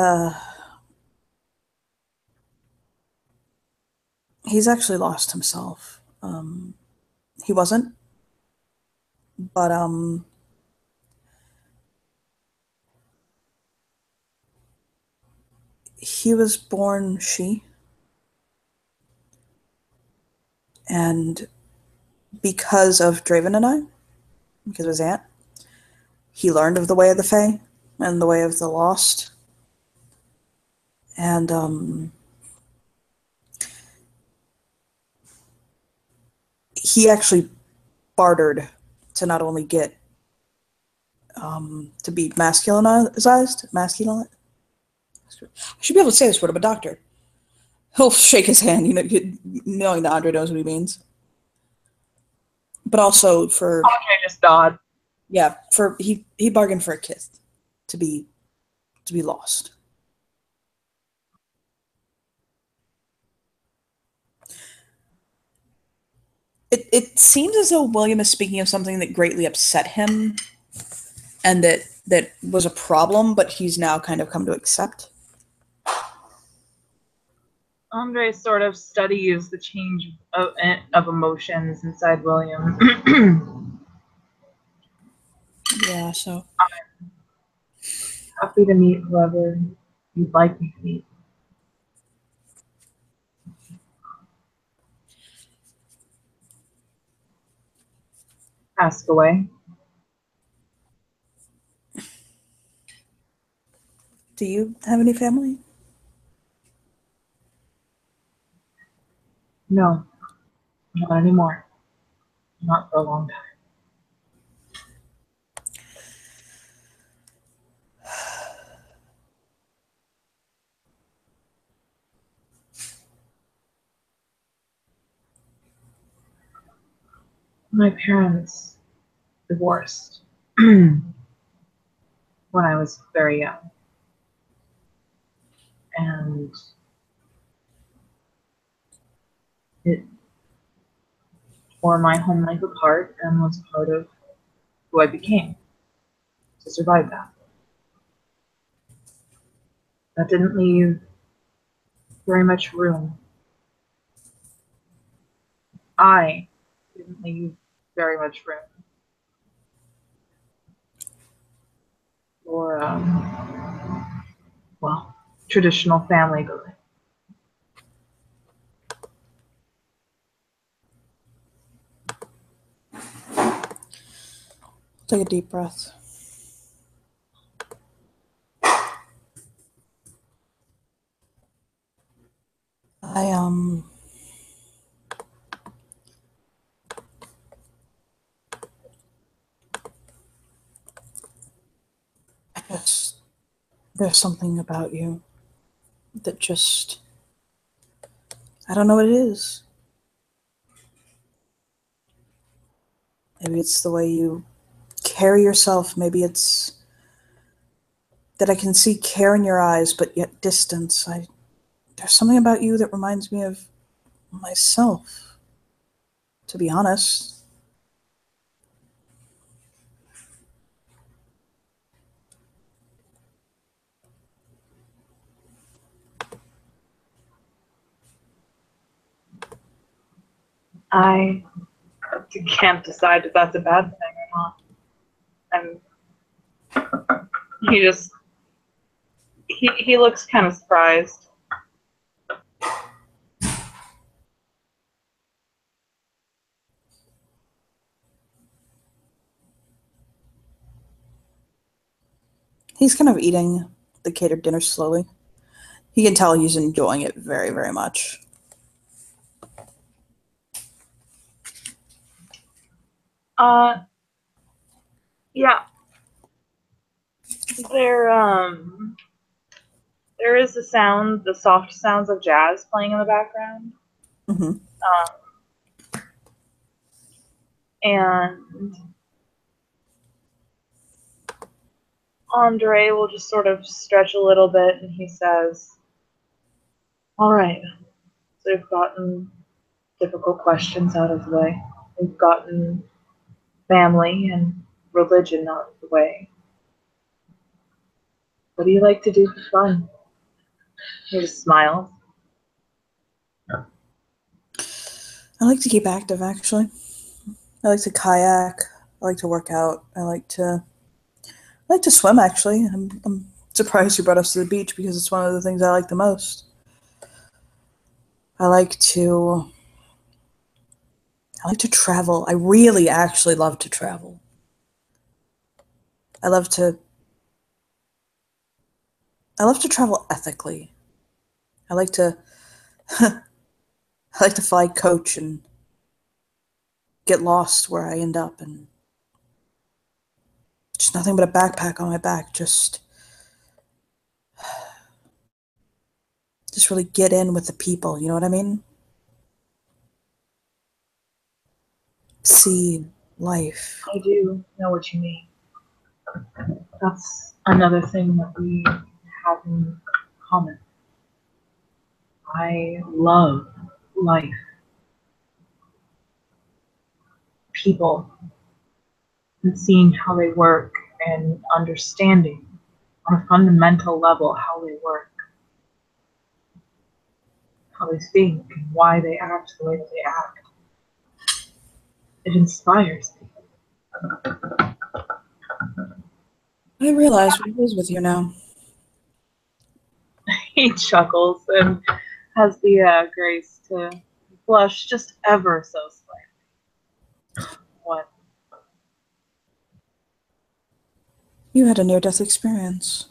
he's actually lost himself. He wasn't, but he was born she, and because of Draven and I, because of his aunt, he learned of the way of the Fae and the way of the Lost, and he actually bartered to not only get to be masculine. I should be able to say this word. I'm a doctor. He'll shake his hand, knowing that Andre knows what he means. But also for Andre just nod. yeah, for he bargained for a kiss to be lost. It seems as though William is speaking of something that greatly upset him and that was a problem, but he's now kind of come to accept. Andre sort of studies the change of emotions inside William. Yeah, so I'm happy to meet whoever you'd like me to meet. Ask away. do you have any family? No, not anymore. Not for a long time. My parents divorced when I was very young. And it tore my home life apart and was part of who I became to survive that. That didn't leave very much room. I didn't leave very much room for, well, traditional family building. Take a deep breath. I just there's something about you that just I don't know what it is. Maybe it's the way you carry yourself. Maybe it's that I can see care in your eyes, but yet distance. There's something about you that reminds me of myself, to be honest. I can't decide if that's a bad thing or not. And he looks kind of surprised. He's kind of eating the catered dinner slowly. He can tell he's enjoying it very, very much. Yeah. There is the soft sounds of jazz playing in the background. Mm-hmm. And Andre will just sort of stretch a little bit and he says, all right, so we've gotten difficult questions out of the way. We've gotten family and religion out of the way. What do you like to do for fun? He just smiles. I like to keep active, actually. I like to kayak. I like to work out. I like to swim, actually. I'm surprised you brought us to the beach because it's one of the things I like the most. I like to travel. I really actually love to travel. I love to travel ethically. I like to I like to fly coach and get lost where I end up, and just nothing but a backpack on my back, just really get in with the people, you know what I mean? See life. I do know what you mean. That's another thing that we have in common. I love life, people, and seeing how they work and understanding on a fundamental level how they work, how they think, and why they act the way that they act. It inspires me. I realize what it is with you now. He chuckles and has the grace to blush just ever so slightly. What? You had a near-death experience.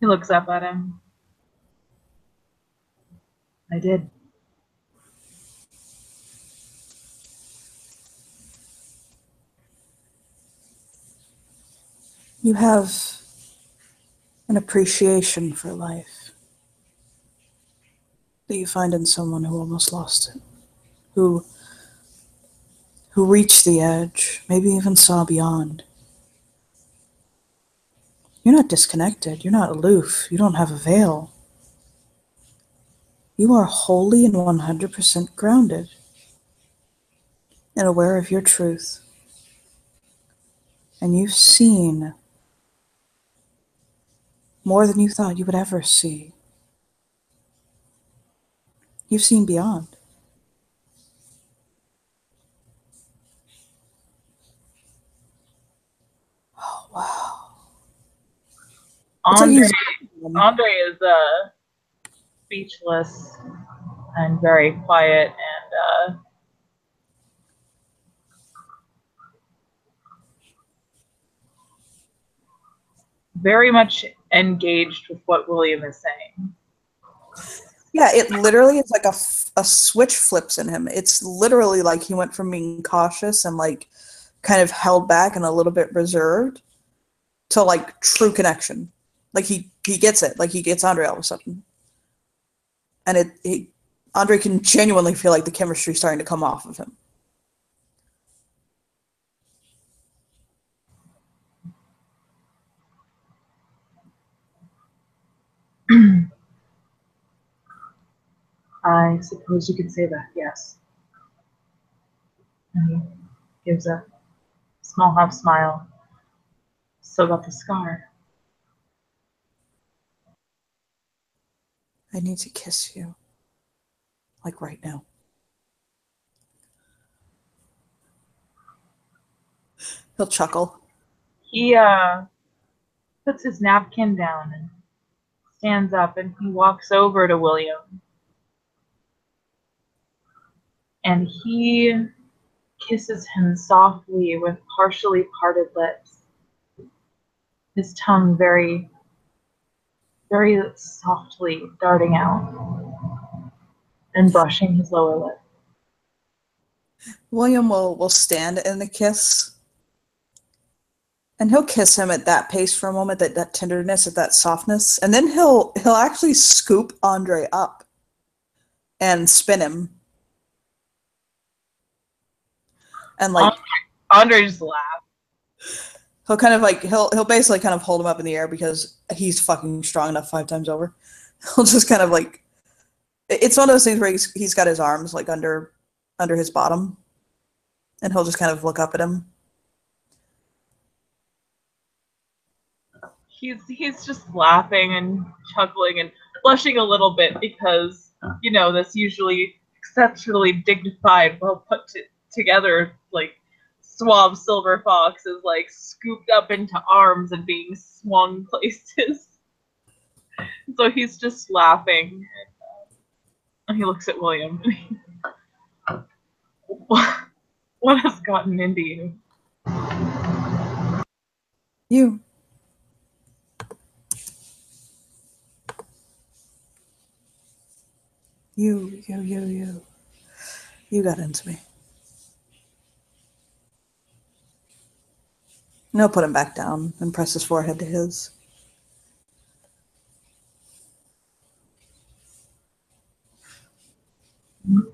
He looks up at him. I did. You have an appreciation for life that you find in someone who almost lost it, who reached the edge, maybe even saw beyond. You're not disconnected. You're not aloof. You don't have a veil. You are wholly and 100% grounded and aware of your truth. And you've seen more than you thought you would ever see. You've seen beyond. Oh, wow. It's like Andre, he's Andre is speechless and very quiet and very much engaged with what William is saying. yeah, it literally is like a switch flips in him. It's literally like he went from being cautious and like kind of held back and a little bit reserved to like true connection. Like he gets it. Like he gets Andre all of a sudden. And Andre can genuinely feel like the chemistry starting to come off of him. I suppose you could say that, yes. And he gives a small half smile. Still got the scar. I need to kiss you. Like right now. He'll chuckle. He puts his napkin down and stands up and he walks over to William. And he kisses him softly with partially parted lips. His tongue very, very softly darting out and brushing his lower lip. William will stand in the kiss. And he'll kiss him at that pace for a moment, that tenderness, at that softness. And then he'll actually scoop Andre up and spin him. And like Andre just laughs. he'll kind of like he'll basically kind of hold him up in the air because he's fucking strong enough 5 times over. he'll just kind of like, it's one of those things where he's got his arms like under his bottom, and he'll just kind of look up at him. He's just laughing and chuckling and blushing a little bit because, you know, this usually exceptionally dignified, well put together, like, suave silver fox is like scooped up into arms and being swung places. So he's just laughing, and he looks at William. What has gotten into you? You. You got into me. And he'll put him back down and press his forehead to his.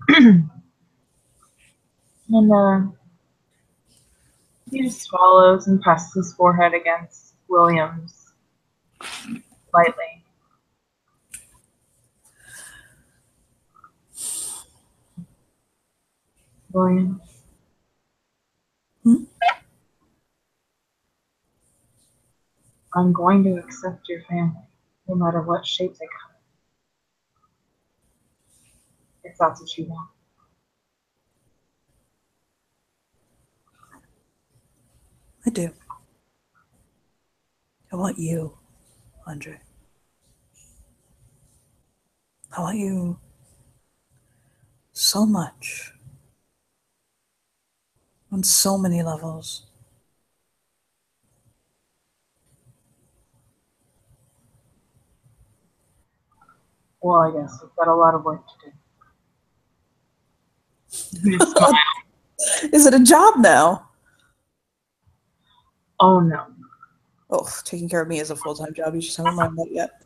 And he just swallows and presses his forehead against William's lightly. William. I'm going to accept your family, no matter what shape they come in. If that's what you want. I do. I want you, Andre. I want you so much. On so many levels. Well, I guess we've got a lot of work to do. You just smile. Is it a job now? Oh, no. Oh, taking care of me is a full-time job. You just haven't learned that yet.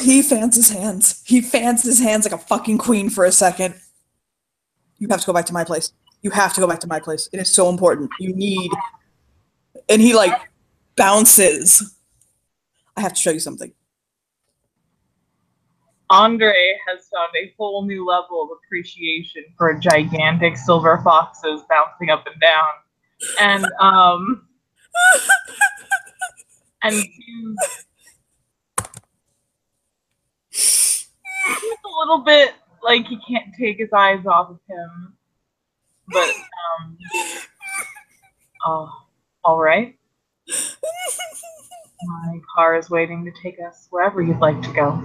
He fans his hands. He fans his hands like a fucking queen for a second. You have to go back to my place. You have to go back to my place. It is so important. You need... And he, like, bounces. I have to show you something. Andre has found a whole new level of appreciation for gigantic silver foxes bouncing up and down. And he's a little bit like he can't take his eyes off of him. But, all right. My car is waiting to take us wherever you'd like to go.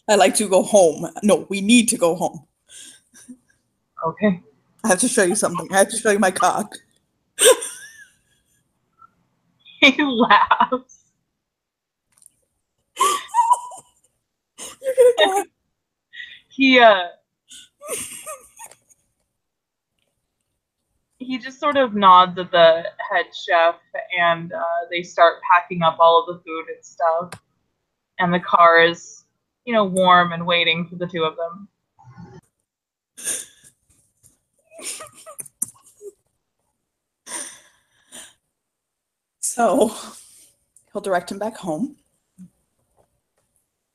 I like to go home. No, we need to go home. Okay. I have to show you something. I have to show you my cock. He laughs. You're gonna die. He just sort of nods at the head chef, and they start packing up all of the food and stuff. And the car is, you know, warm and waiting for the two of them. So he'll direct him back home.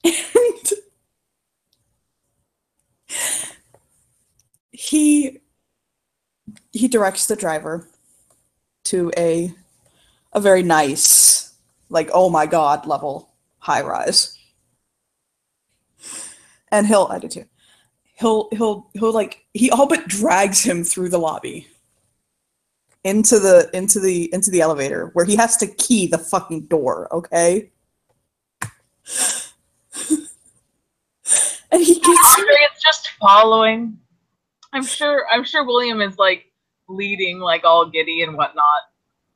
And he directs the driver to a very nice, like, oh my god level high rise. And I do too. He'll like, he all but drags him through the lobby into the elevator where he has to key the fucking door, okay? And he gets Andre is just following. I'm sure William is like leading, like all giddy and whatnot.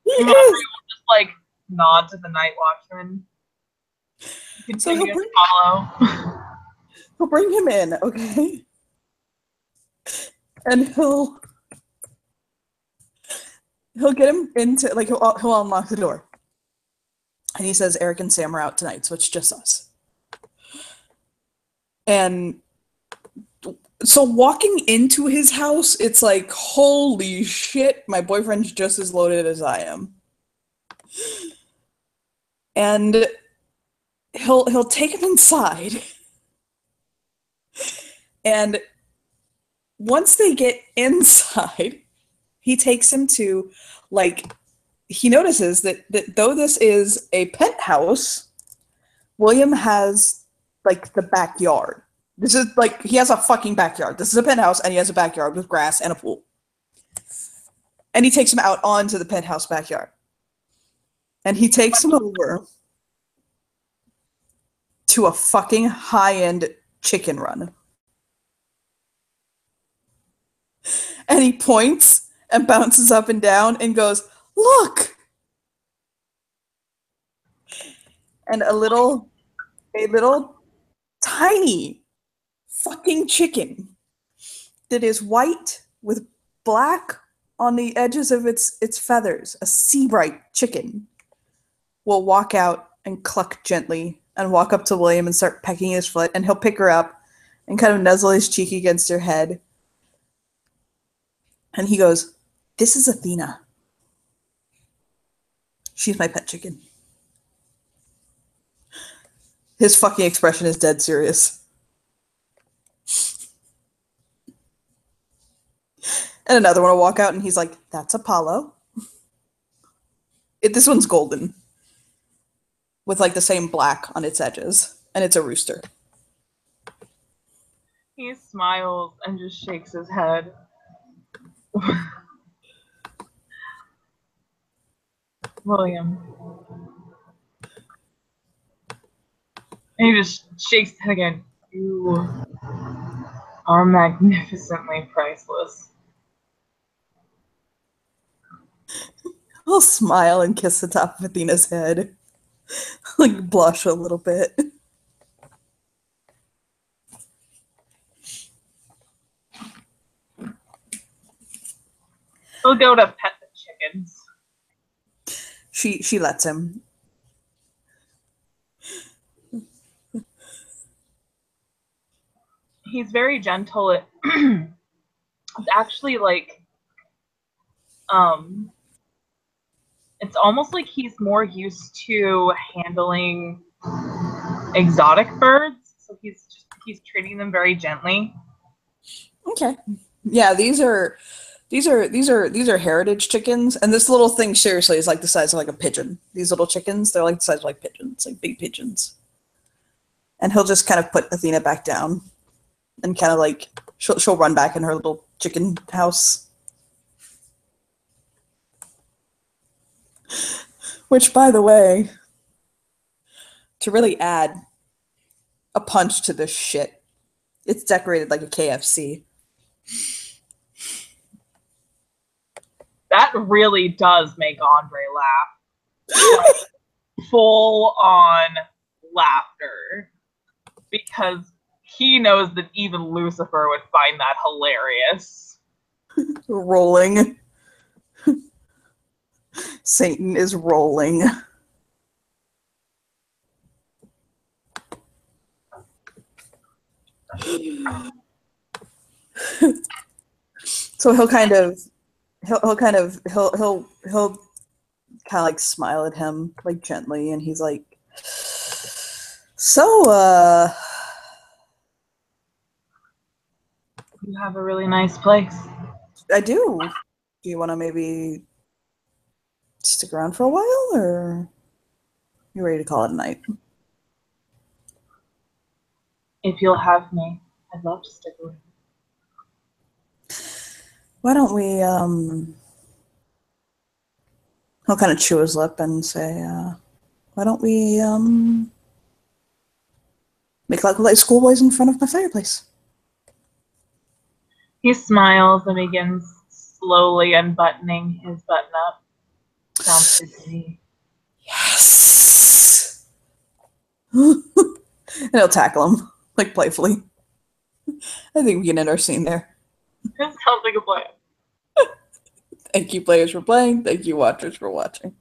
He Andre will just like nod to the night watchman. Continue to follow. He'll bring him in, okay? And he'll get him into, like, he'll unlock the door. And he says, Eric and Sam are out tonight, so it's just us. And so walking into his house, it's like, holy shit, my boyfriend's just as loaded as I am. And he'll take him inside. And once they get inside, he takes him to, like, he notices that though this is a penthouse, William has, like, the backyard. This is, like, he has a fucking backyard. This is a penthouse, and he has a backyard with grass and a pool. And he takes him out onto the penthouse backyard. And he takes him over to a fucking high-end chicken run. And he points and bounces up and down and goes, "Look!" And a little tiny fucking chicken that is white with black on the edges of its feathers, a Seabright chicken, will walk out and cluck gently and walk up to William and start pecking his foot, and he'll pick her up and kind of nuzzle his cheek against her head. And he goes, "This is Athena. She's my pet chicken." His fucking expression is dead serious. And another one will walk out and he's like, "That's Apollo." This one's golden, with, like, the same black on its edges. And it's a rooster. He smiles and just shakes his head. William. And he just shakes his head again. "You are magnificently priceless." He'll smile and kiss the top of Athena's head. Like, blush a little bit. He'll go to pet the chickens. She lets him. He's very gentle. It's actually like, it's almost like he's more used to handling exotic birds, so he's treating them very gently. Okay. Yeah, these are heritage chickens, and this little thing seriously is like the size of, like, a pigeon. These little chickens, they're like the size of, like, pigeons, like big pigeons. And he'll just kind of put Athena back down, and kind of, like, she'll run back in her little chicken house. Which, by the way, to really add a punch to this shit, it's decorated like a KFC. That really does make Andre laugh. Like, full on laughter. Because he knows that even Lucifer would find that hilarious. Rolling. Satan is rolling. So he'll kind of like smile at him, like, gently, and he's like, "So, You have a really nice place." I do. Do you want to maybe stick around for a while, or you ready to call it a night? If you'll have me, I'd love to stick around. Why don't we, he'll kind of chew his lip and say, why don't we, make like schoolboys in front of my fireplace? He smiles and begins slowly unbuttoning his button up. Sounds good to me. Yes! And he'll tackle him, like, playfully. I think we can end our scene there. That sounds like a plan. Thank you, players, for playing. Thank you, watchers, for watching.